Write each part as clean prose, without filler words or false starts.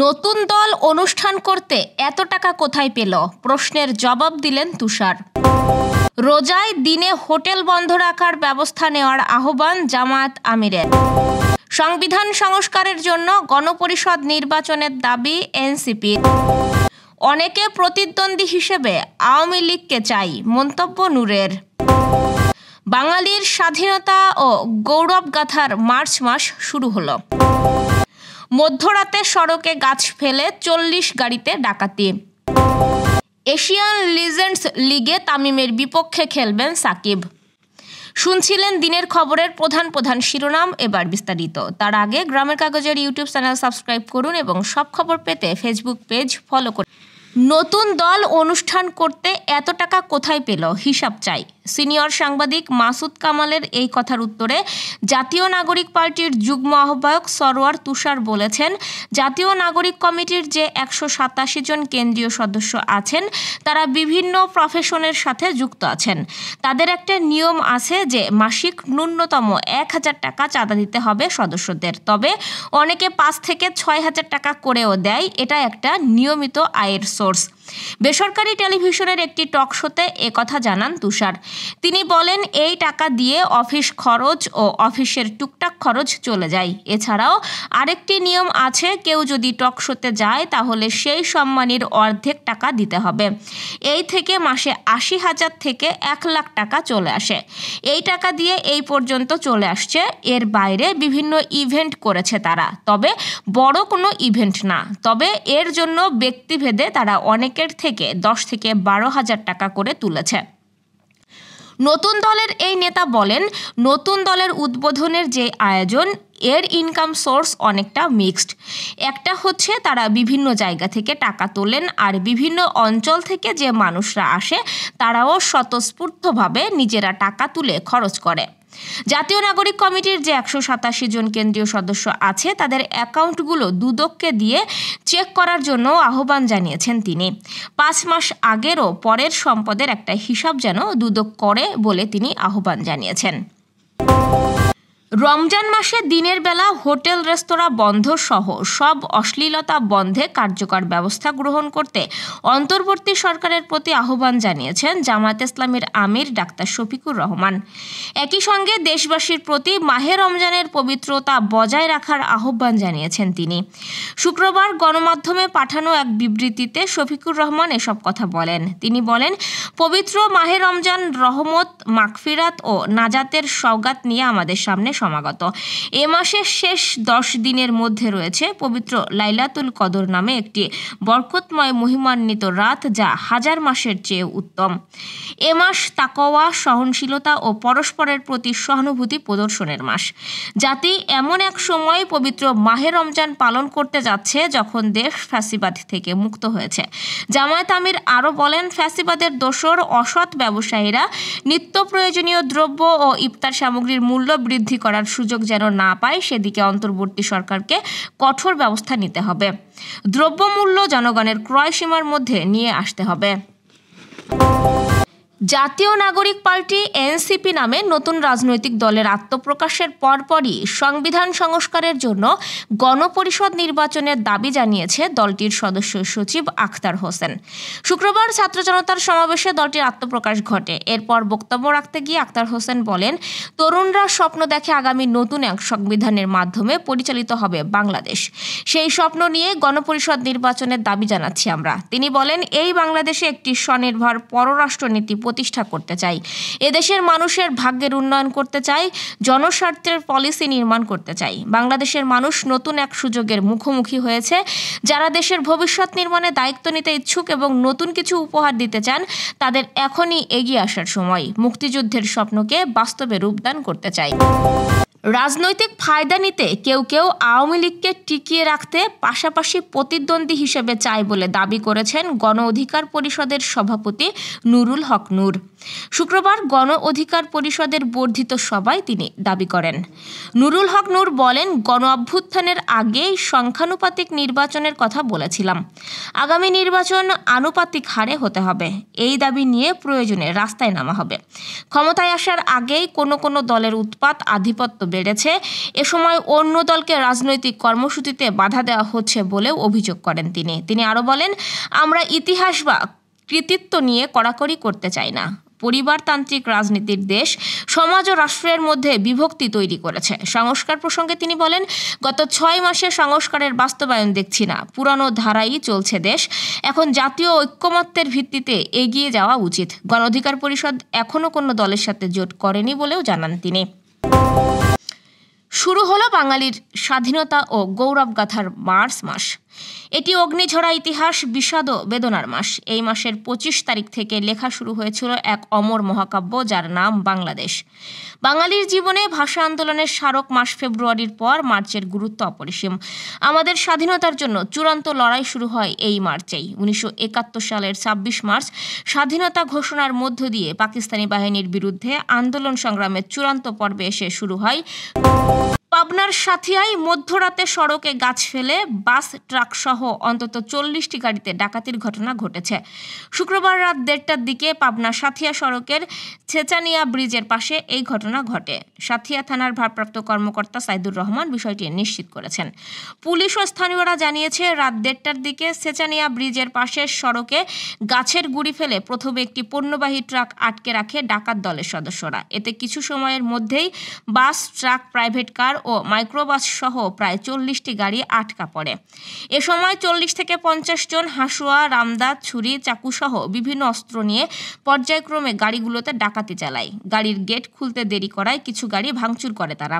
নতুন দল অনুষ্ঠান করতে এত টাকা কোথায় পেল? প্রশ্নের জবাব দিলেন তুষার। রোজায় দিনে হোটেল বন্ধ রাখার ব্যবস্থা নেওয়ার আহ্বান জামায়াত আমিরের। সংবিধান সংস্কারের জন্য গণপরিষদ নির্বাচনের দাবি এনসিপির। অনেকে প্রতিদ্বন্দ্বী হিসেবে আওয়ামী লীগকে চাই, মন্তব্য নূরের। বাঙালির স্বাধীনতা ও গৌরবগাথার মার্চ মাস শুরু হলো। মধ্যরাতে সড়কে গাছ ফেলে 40 গাড়িতে ডাকাতি। এশিয়ান লিজেন্ডস লিগে তামিমের বিপক্ষে খেলবেন সাকিব। শুনছিলেন দিনের খবরের প্রধান প্রধান শিরোনাম, এবার বিস্তারিত। তার আগে গ্রামের কাগজের ইউটিউব চ্যানেল সাবস্ক্রাইব করুন এবং সব খবর পেতে ফেসবুক পেজ ফলো করুন। নতুন দল অনুষ্ঠান করতে এত টাকা কোথায় পেল? হিসাব চাই। সিনিয়র সাংবাদিক মাসুদ কামালের এই কথার উত্তরে জাতীয় নাগরিক পার্টির যুগ্ম আহ্বায়ক সরোয়ার তুষার বলেছেন, জাতীয় নাগরিক কমিটির যে 187 জন কেন্দ্রীয় সদস্য আছেন তারা বিভিন্ন প্রফেশনের সাথে যুক্ত আছেন। তাদের একটা নিয়ম আছে যে মাসিক ন্যূনতম 1000 টাকা চাঁদা দিতে হবে সদস্যদের। তবে অনেকে 5 থেকে 6000 টাকা করেও দেয়। এটা একটা নিয়মিত আয়ের সোর্স। বেসরকারি টেলিভিশনের একটি টক শোতে একথা জানান তুষার। তিনি বলেন, এই টাকা দিয়ে অফিস খরচ ও অফিসের টুকটাক খরচ চলে যায়। এছাড়াও আরেকটি নিয়ম আছে, কেউ যদি টক শোতে যায় তাহলে সেই সম্মানীর অর্ধেক টাকা দিতে হবে। এই থেকে মাসে 80,000 থেকে 1 লাখ টাকা চলে আসে। এই টাকা দিয়ে এই পর্যন্ত চলে আসছে। এর বাইরে বিভিন্ন ইভেন্ট করেছে তারা, তবে বড় কোনো ইভেন্ট না। তবে এর জন্য ব্যক্তিভেদে তারা অনেকের থেকে 10 থেকে 12,000 টাকা করে তুলেছে। নতুন দলের এই নেতা বলেন, নতুন দলের উদ্বোধনের যে আয়োজন, এর ইনকাম সোর্স অনেকটা মিক্সড। একটা হচ্ছে তারা বিভিন্ন জায়গা থেকে টাকা তোলেন, আর বিভিন্ন অঞ্চল থেকে যে মানুষরা আসে তারাও স্বতঃস্ফূর্তভাবে নিজেরা টাকা তুলে খরচ করে। জাতীয় নাগরিক কমিটির যে 187 জন কেন্দ্রীয় সদস্য আছে তাদের অ্যাকাউন্টগুলো দুদককে দিয়ে চেক করার জন্য আহ্বান জানিয়েছেন তিনি। 5 মাস আগের ও পরের সম্পদের একটা হিসাব যেন দুদক করে বলে তিনি আহ্বান জানিয়েছেন। রমজান মাসে দিনের বেলা হোটেল রেস্তোরাঁ বন্ধ সহ সব অশ্লীলতা বন্ধে কার্যকর ব্যবস্থা গ্রহণ করতে অন্তর্বর্তী সরকারের প্রতি আহ্বান জানিয়েছেন জামায়াত ইসলামীর আমির ডাক্তার শফিকুর রহমান। একই সঙ্গে দেশবাসীর প্রতি মাহে রমজানের পবিত্রতা বজায় রাখার আহ্বান জানিয়েছেন তিনি। শুক্রবার গণমাধ্যমে পাঠানো এক বিবৃতিতে শফিকুর রহমান এসব কথা বলেন। তিনি বলেন, পবিত্র মাহে রমজান রহমত, মাগফিরাত ও নাজাতের সওগাত নিয়ে আমাদের সামনে সমাগত। এ মাসের শেষ 10 দিনের মধ্যে রয়েছে পবিত্র লাইলাতুল কদর নামে একটি বরকতময় মহিমান্বিত রাত, যা হাজার মাসের চেয়ে উত্তম। এ মাস তাকওয়া, সহনশীলতা ও পরস্পরের প্রতি সহানুভূতি প্রদর্শনের মাস। জাতি এমন এক সময় পবিত্র মাহে রমজান পালন করতে যাচ্ছে যখন দেশ ফ্যাসিবাদ থেকে মুক্ত হয়েছে। জামায়াত আমির আরও বলেন, ফ্যাসিবাদের দোসর অসৎ ব্যবসায়ীরা নিত্য প্রয়োজনীয় দ্রব্য ও ইফতার সামগ্রীর মূল্য বৃদ্ধি করার সুযোগ যেন না পায়, সেদিকে অন্তর্বর্তী সরকারকে কঠোর ব্যবস্থা নিতে হবে। দ্রব্যমূল্য জনগণের ক্রয় সীমার মধ্যে নিয়ে আসতে হবে। জাতীয় নাগরিক পার্টি এনসিপি নামে নতুন রাজনৈতিক দলের আত্মপ্রকাশের পরপরই সংবিধান সংস্কারের জন্য গণপরিষদ নির্বাচনের দাবি জানিয়েছে দলটির সদস্য সচিব আখতার হোসেন। শুক্রবার ছাত্র জনতার সমাবেশে দলটির আত্মপ্রকাশ ঘটে। এরপর বক্তব্য রাখতে গিয়ে আখতার হোসেন বলেন, তরুণরা স্বপ্ন দেখে আগামী নতুন এক সংবিধানের মাধ্যমে পরিচালিত হবে বাংলাদেশ। সেই স্বপ্ন নিয়ে গণপরিষদ নির্বাচনের দাবি জানাচ্ছি আমরা। তিনি বলেন, এই বাংলাদেশে একটি স্বনির্ভর পররাষ্ট্রনীতি প্রতিষ্ঠা করতে চাই। এদেশের মানুষের ভাগ্যের উন্নয়ন করতে চাই, জনস্বার্থের পলিসি নির্মাণ করতে চাই। বাংলাদেশের মানুষ নতুন এক সুযোগের মুখোমুখি হয়েছে। যারা দেশের ভবিষ্যৎ নির্মাণে দায়িত্ব নিতে ইচ্ছুক এবং নতুন কিছু উপহার দিতে চান, তাদের এখনই এগিয়ে আসার সময়। মুক্তিযুদ্ধের স্বপ্নকে বাস্তবে রূপদান করতে চাই। রাজনৈতিক ফায়দা নিতে কেউ কেউ আওয়ামী লীগকে টিকিয়ে রাখতে পাশাপাশি প্রতিদ্বন্দ্বী হিসেবে চায় বলে দাবি করেছেন গণ অধিকার পরিষদের সভাপতি নুরুল হক নূর। শুক্রবার গণ অধিকার পরিষদের বর্ধিত সভায় তিনি দাবি করেন। নুরুল হক নূর বলেন, গণ অভ্যুত্থানের আগেই সংখ্যানুপাতিক নির্বাচনের কথা বলেছিলাম। আগামী নির্বাচন আনুপাতিক হারে হতে হবে। এই দাবি নিয়ে প্রয়োজনে রাস্তায় নামা হবে। ক্ষমতায় আসার আগেই কোনো দলের উৎপাত, আধিপত্য বেড়েছে। এ সময় অন্য দলকে রাজনৈতিক কর্মসূচিতে বাধা দেওয়া হচ্ছে বলেও অভিযোগ করেন তিনি আরও বলেন, আমরা ইতিহাস বা কৃতিত্ব নিয়ে কড়াকড়ি করতে চাই না। পরিবারতান্ত্রিক রাজনীতির দেশ সমাজ ও রাষ্ট্রের মধ্যে বিভক্তি তৈরি করেছে। সংস্কার প্রসঙ্গে তিনি বলেন, গত 6 মাসে সংস্কারের বাস্তবায়ন দেখছি না, পুরানো ধারাই চলছে দেশ। এখন জাতীয় ঐক্যমত্যের ভিত্তিতে এগিয়ে যাওয়া উচিত। গণ অধিকার পরিষদ এখনও কোনো দলের সাথে জোট করেনি বলেও জানান তিনি। শুরু হলো বাঙালির স্বাধীনতা ও গৌরবগাথার মার্চ মাস। এটি অগ্নিঝরা ইতিহাস, বিষাদ ও বেদনার মাস। এই মাসের 25 তারিখ থেকে লেখা শুরু হয়েছিল এক অমর মহাকাব্য, যার নাম বাংলাদেশ। বাঙালির জীবনে ভাষা আন্দোলনের স্মারক মাস ফেব্রুয়ারির পর মার্চের গুরুত্ব অপরিসীম। আমাদের স্বাধীনতার জন্য চূড়ান্ত লড়াই শুরু হয় এই মার্চেই। 1971 সালের 26 মার্চ স্বাধীনতা ঘোষণার মধ্য দিয়ে পাকিস্তানি বাহিনীর বিরুদ্ধে আন্দোলন সংগ্রামের চূড়ান্ত পর্বে এসে শুরু হয়। পাবনার সাথিয়ায় মধ্যরাতে সড়কে গাছ ফেলে বাস, ট্রাক সহ অন্তত 40টি গাড়িতে ডাকাতির ঘটনা ঘটেছে। শুক্রবার রাত 1:30টার দিকে পাবনা সাথিয়া সড়কের ছেচানিয়া ব্রিজের পাশে এই ঘটনা ঘটে। সাথিয়া থানার ভারপ্রাপ্ত কর্মকর্তা সাইদুর রহমান বিষয়টি নিশ্চিত করেছেন। পুলিশ ও স্থানীয়রা জানিয়েছে, রাত 1:30টার দিকে ছেচানিয়া ব্রিজের পাশের সড়কে গাছের গুঁড়ি ফেলে প্রথমে একটি পণ্যবাহী ট্রাক আটকে রাখে ডাকাত দলের সদস্যরা। এতে কিছু সময়ের মধ্যেই বাস, ট্রাক, প্রাইভেট কার ও মাইক্রোবাস সহ প্রায় 40টি গাড়ি আটকা পড়ে। এ সময় 40 থেকে 50 জন হাসুয়া, রামদা, ছুরি, চাকু সহ বিভিন্ন অস্ত্র নিয়ে পর্যায়ক্রমে গাড়িগুলোতে ডাকাতি চালায়। গাড়ির গেট খুলতে দেরি করায় কিছু গাড়ি ভাঙচুর করে তারা।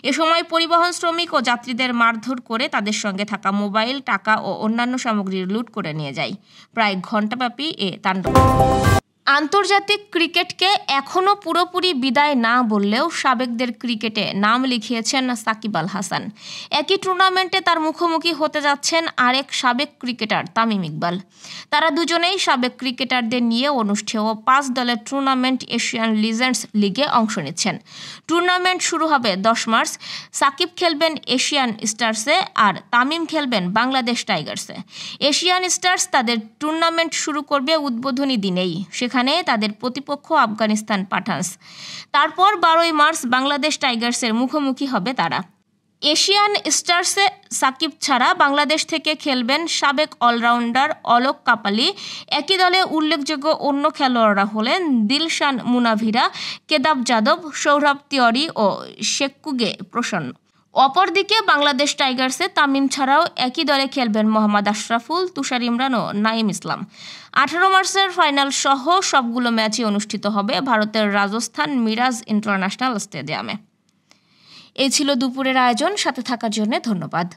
এ সময় পরিবহন শ্রমিক ও যাত্রীদের মারধর করে তাদের সঙ্গে থাকা মোবাইল, টাকা ও অন্যান্য সামগ্রী লুট করে নিয়ে যায়। প্রায় ঘণ্টাব্যাপী এ তাণ্ডব। আন্তর্জাতিক ক্রিকেটকে এখনও পুরোপুরি বিদায় না বললেও সাবেকদের ক্রিকেটে নাম লিখিয়েছেন সাকিব আল হাসান। একই টুর্নামেন্টে তার মুখোমুখি হতে যাচ্ছেন আরেক সাবেক ক্রিকেটার তামিম ইকবাল। তারা দুজনেই সাবেক ক্রিকেটারদের নিয়ে অনুষ্ঠেয় 5 দলের টুর্নামেন্ট এশিয়ান লিজেন্ডস লিগে অংশ নিচ্ছেন। টুর্নামেন্ট শুরু হবে 10 মার্চ। সাকিব খেলবেন এশিয়ান স্টার্সে আর তামিম খেলবেন বাংলাদেশ টাইগার্সে। এশিয়ান স্টার্স তাদের টুর্নামেন্ট শুরু করবে উদ্বোধনী দিনেই। সেখানে তাদের প্রতিপক্ষ আফগানিস্তান পাঠানস। তারপর 12ই মার্চ বাংলাদেশ টাইগার্সের মুখোমুখি হবে তারা। এশিয়ান স্টার্সে সাকিব ছাড়া বাংলাদেশ থেকে খেলবেন সাবেক অলরাউন্ডার অলোক কাপালি। একই দলে উল্লেখযোগ্য অন্য খেলোয়াড়রা হলেন দিলশান মুনাভিরা, কেদাব যাদব, সৌরভ তিওয়ারি ও শেক্কুগে প্রসন্ন। অপরদিকে বাংলাদেশ টাইগার্সে তামিম ছাড়াও একই দলে খেলবেন মোহাম্মদ আশরাফুল, তুষার ইমরান ও নাঈম ইসলাম। 18 মার্চের ফাইনাল সহ সবগুলো ম্যাচই অনুষ্ঠিত হবে ভারতের রাজস্থান মিরাজ ইন্টারন্যাশনাল স্টেডিয়ামে। এই ছিল দুপুরের আয়োজন। সাথে থাকার জন্য ধন্যবাদ।